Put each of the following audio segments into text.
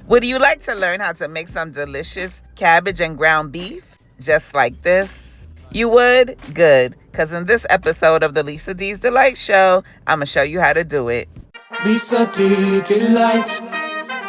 Would you like to learn how to make some delicious cabbage and ground beef just like this? You would? Good, because in this episode of the Lisa D's Delight Show, I'm going to show you how to do it. Lisa D Delight.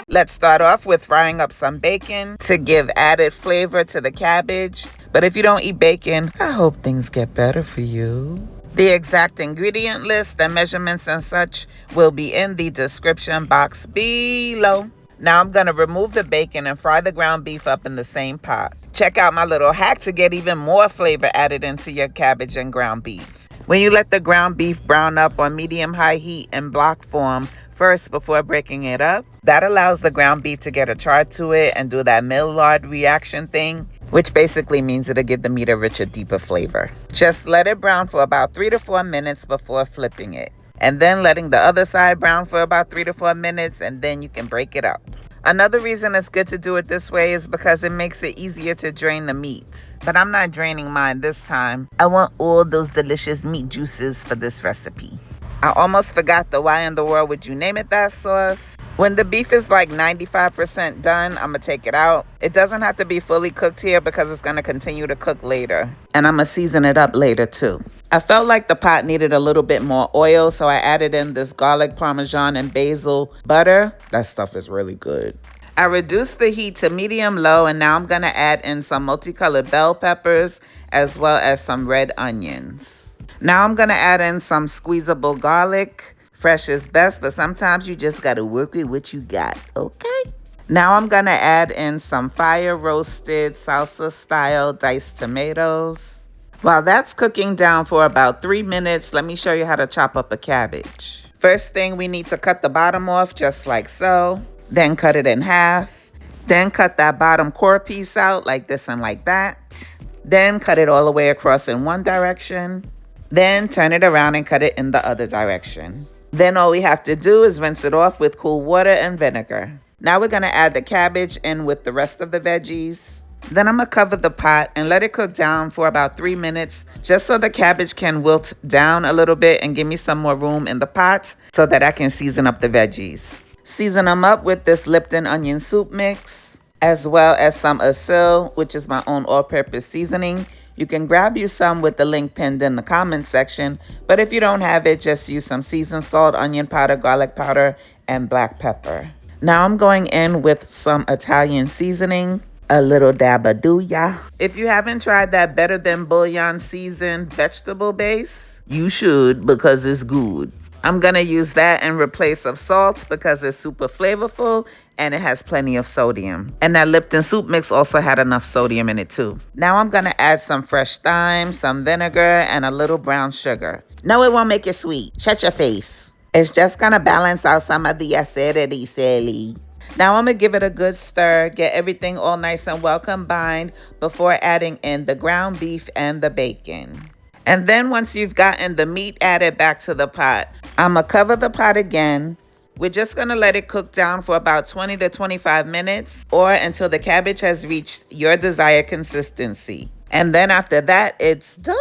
Let's start off with frying up some bacon to give added flavor to the cabbage. But if you don't eat bacon, I hope things get better for you. The exact ingredient list and measurements and such will be in the description box below. Now I'm going to remove the bacon and fry the ground beef up in the same pot. Check out my little hack to get even more flavor added into your cabbage and ground beef. When you let the ground beef brown up on medium-high heat in block form first before breaking it up, that allows the ground beef to get a char to it and do that Maillard reaction thing, which basically means it'll give the meat a richer, deeper flavor. Just let it brown for about 3 to 4 minutes before flipping it. And then letting the other side brown for about 3 to 4 minutes, and then you can break it up. Another reason it's good to do it this way is because it makes it easier to drain the meat. But I'm not draining mine this time. I want all those delicious meat juices for this recipe. I almost forgot the why in the world would you name it that sauce. When the beef is like 95% done, I'm going to take it out. It doesn't have to be fully cooked here because it's going to continue to cook later. And I'm going to season it up later too. I felt like the pot needed a little bit more oil, so I added in this garlic, parmesan, and basil butter. That stuff is really good. I reduced the heat to medium-low, and now I'm going to add in some multicolored bell peppers as well as some red onions. Now I'm going to add in some squeezable garlic. Fresh is best, but sometimes you just got to work with what you got, okay? Now I'm going to add in some fire-roasted salsa-style diced tomatoes. While that's cooking down for about 3 minutes, let me show you how to chop up a cabbage. First thing, we need to cut the bottom off just like so. Then cut it in half. Then cut that bottom core piece out like this and like that. Then cut it all the way across in one direction. Then turn it around and cut it in the other direction. Then all we have to do is rinse it off with cool water and vinegar. Now we're going to add the cabbage in with the rest of the veggies. Then I'm going to cover the pot and let it cook down for about 3 minutes just so the cabbage can wilt down a little bit and give me some more room in the pot so that I can season up the veggies. Season them up with this Lipton onion soup mix as well as some ASIL, which is my own all-purpose seasoning. You can grab you some with the link pinned in the comments section, but if you don't have it, just use some seasoned salt, onion powder, garlic powder, and black pepper. Now I'm going in with some Italian seasoning, a little dab of douya. If you haven't tried that Better Than Bouillon seasoned vegetable base, you should because it's good. I'm going to use that in replace of salt because it's super flavorful and it has plenty of sodium. And that Lipton soup mix also had enough sodium in it too. Now I'm going to add some fresh thyme, some vinegar, and a little brown sugar. No, it won't make it sweet. Shut your face. It's just going to balance out some of the acidity, silly. Now I'm going to give it a good stir, get everything all nice and well combined before adding in the ground beef and the bacon. And then once you've gotten the meat added back to the pot, I'm going to cover the pot again. We're just going to let it cook down for about 20 to 25 minutes or until the cabbage has reached your desired consistency. And then after that, it's done.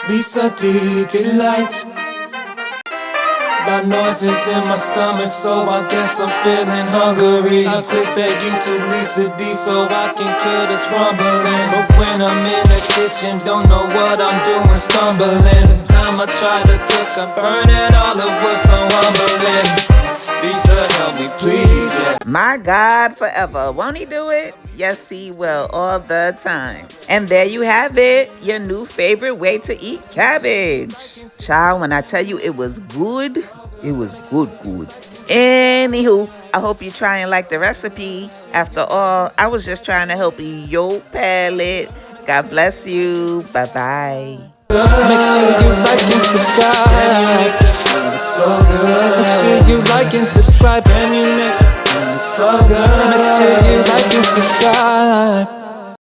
Lisa D Delight. Got noises in my stomach, so I guess I'm feeling hungry. I click that YouTube Lisa D so I can kill this rumbling. But when I'm in the kitchen, don't know what I'm doing, stumbling. This time I try to cook, I'm burning all the wood, so I'm rumbling. Lisa, help me please. My God, forever. Won't he do it? Yes, he will, all the time. And there you have it, your new favorite way to eat cabbage. Child, when I tell you it was good, it was good. Anywho, I hope you try and like the recipe. After all, I was just trying to help your palate. God bless you. Bye-bye. Make sure you like and subscribe. So good. Make sure you like and subscribe and you make it so good. Make sure you like and subscribe.